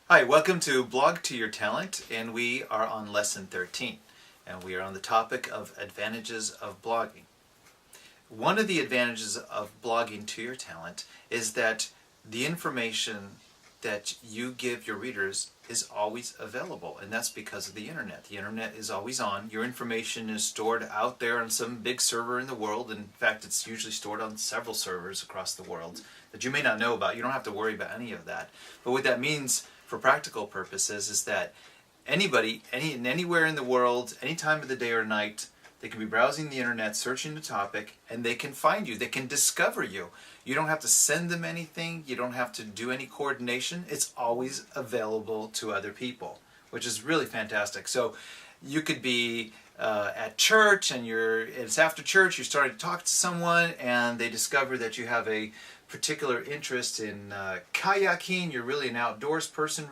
Hi, welcome to Blog to Your Talent, and we are on lesson 13, and we are on the topic of advantages of blogging. One of the advantages of blogging to your talent is that the information that you give your readers is always available, and that's because of the internet. The internet is always on. Your information is stored out there on some big server in the world. In fact, it's usually stored on several servers across the world that you may not know about. You don't have to worry about any of that. But what that means for practical purposes is that anybody, anywhere in the world, any time of the day or night, they can be browsing the internet, searching the topic, and they can find you. They can discover you. You don't have to send them anything. You don't have to do any coordination. It's always available to other people, which is really fantastic. So you could be at church, and it's after church, you're starting to talk to someone, and they discover that you have a particular interest in kayaking. You're really an outdoors person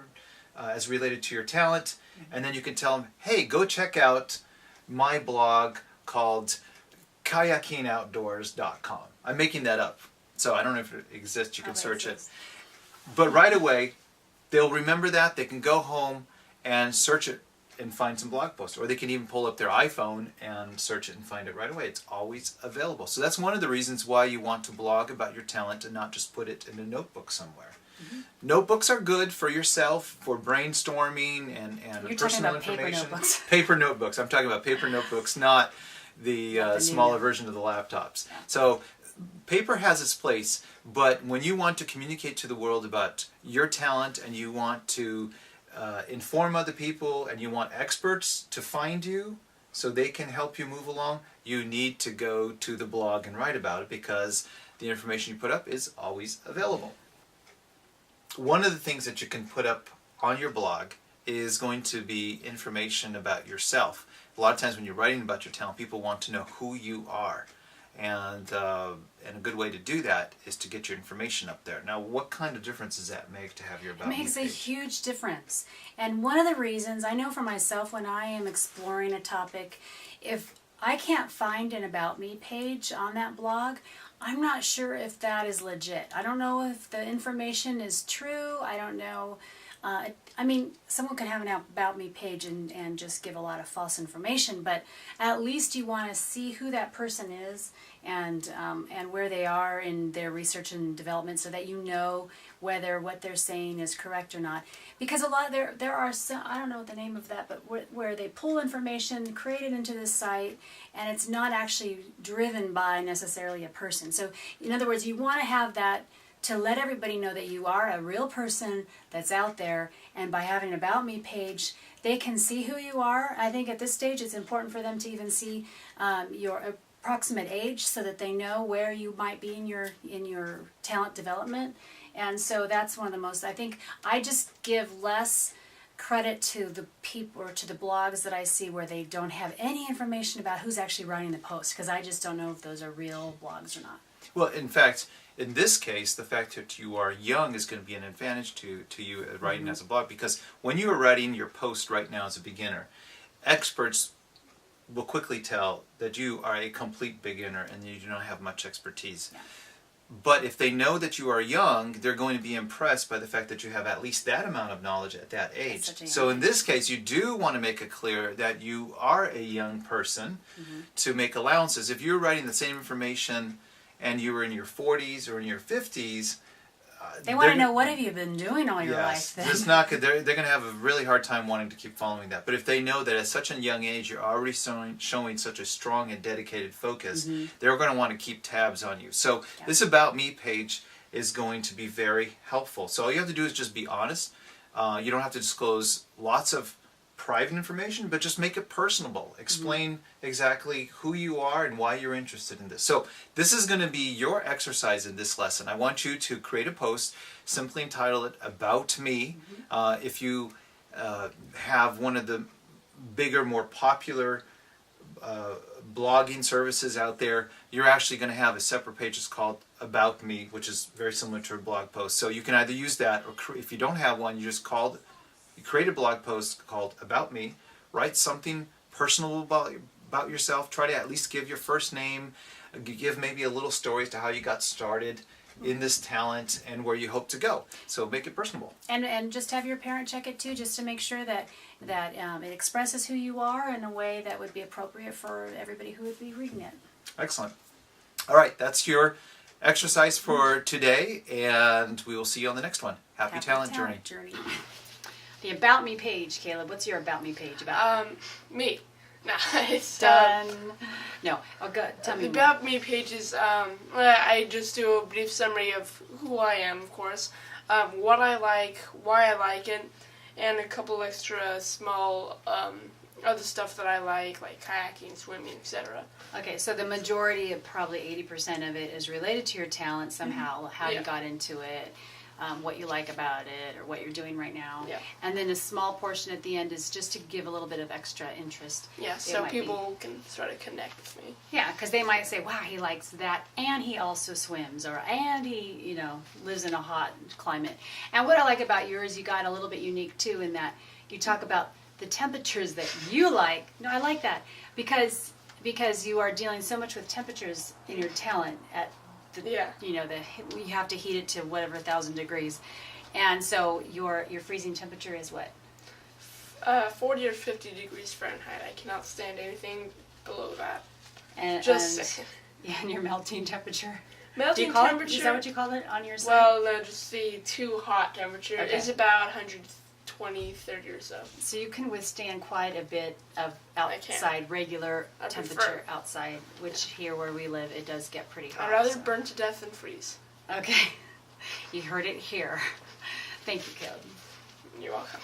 as related to your talent, and then you can tell them, hey, go check out my blog called kayakingOutdoors.com. I'm making that up, so I don't know if it exists. You can search it. But right away, they'll remember that. They can go home and search it and find some blog posts, or they can even pull up their iPhone and search it and find it right away. It's always available. So that's one of the reasons why you want to blog about your talent and not just put it in a notebook somewhere. Mm-hmm. Notebooks are good for yourself, for brainstorming and You're personal talking about information. Paper notebooks. Paper notebooks. I'm talking about paper notebooks, not the smaller version of the laptops. Yeah. So paper has its place, but when you want to communicate to the world about your talent and you want to inform other people and you want experts to find you so they can help you move along, you need to go to the blog and write about it because the information you put up is always available. One of the things that you can put up on your blog is going to be information about yourself. A lot of times when you're writing about your talent, people want to know who you are. And a good way to do that is to get your information up there. Now, what kind of difference does that make to have your About Me page? It makes a huge difference. And one of the reasons, I know for myself when I am exploring a topic, if I can't find an About Me page on that blog, I'm not sure if that is legit. I don't know if the information is true. I don't know. I mean, someone can have an About Me page and just give a lot of false information, but at least you want to see who that person is and where they are in their research and development so that you know whether what they're saying is correct or not. Because a lot there are some, I don't know the name of that, but where they pull information, create it into this site, and it's not actually driven by necessarily a person. So in other words, you want to have that to let everybody know that you are a real person that's out there, and by having an About Me page, they can see who you are. I think at this stage it's important for them to even see your approximate age so that they know where you might be in your talent development. And so that's one of the most, I think, I just give less credit to the people or to the blogs that I see where they don't have any information about who's actually writing the post, because I just don't know if those are real blogs or not. Well, in fact, in this case, the fact that you are young is going to be an advantage to you writing as a blog, because when you are writing your post right now as a beginner, experts will quickly tell that you are a complete beginner and you do not have much expertise. Yeah. But if they know that you are young, they're going to be impressed by the fact that you have at least that amount of knowledge at that age. So in this case, you do want to make it clear that you are a young person to make allowances. If you're writing the same information and you were in your 40s or in your 50s, they want to know, what have you been doing all your life then? It's not good. They're going to have a really hard time wanting to keep following that. But if they know that at such a young age you're already showing such a strong and dedicated focus, they're going to want to keep tabs on you. So this About Me page is going to be very helpful. So all you have to do is just be honest. You don't have to disclose lots of private information, but just make it personable. Explain exactly who you are and why you're interested in this. So this is going to be your exercise in this lesson. I want you to create a post, simply entitle it About Me. If you have one of the bigger, more popular blogging services out there, you're actually going to have a separate page that's called About Me, which is very similar to a blog post. So you can either use that, or if you don't have one, you just create a blog post called About Me, write something personal about yourself, try to at least give your first name, give maybe a little story as to how you got started, in this talent and where you hope to go. So make it personable. And just have your parent check it too, just to make sure that it expresses who you are in a way that would be appropriate for everybody who would be reading it. Excellent. All right, that's your exercise for today, and we will see you on the next one. Happy Talent Journey. The About Me page, Caleb. What's your About Me page about? Me. Nah, it's Done. No. Oh, good. Tell me the more. About Me page is I just do a brief summary of who I am, of course, what I like, why I like it, and a couple extra small other stuff that I like kayaking, swimming, etc. Okay, so the majority, of probably 80% of it, is related to your talent somehow, how you Yeah. got into it, what you like about it, or what you're doing right now. Yeah. And then a small portion at the end is just to give a little bit of extra interest. Yeah, It so might be- people can sort of connect with me. Yeah, because they might say, wow, he likes that, and he also swims, and he, lives in a hot climate. And what I like about yours, you got a little bit unique too, in that you talk about the temperatures that you like. No, I like that, because you are dealing so much with temperatures in your talent at the, Yeah. you have to heat it to whatever 1,000 degrees. And so your freezing temperature is what? 40 or 50 degrees Fahrenheit. I cannot stand anything below that. And, Just and, saying. yeah, and your melting temperature. Melting Do you call temperature. It, is that what you call it on your site? Well, no, just the too hot temperature Okay. is about 120, 30 or so. So you can withstand quite a bit of I can. outside regular I temperature prefer. outside, which here where we live, it does get pretty hot. I'd rather so. burn to death than freeze. Okay, you heard it here. Thank you, Caleb. You're welcome.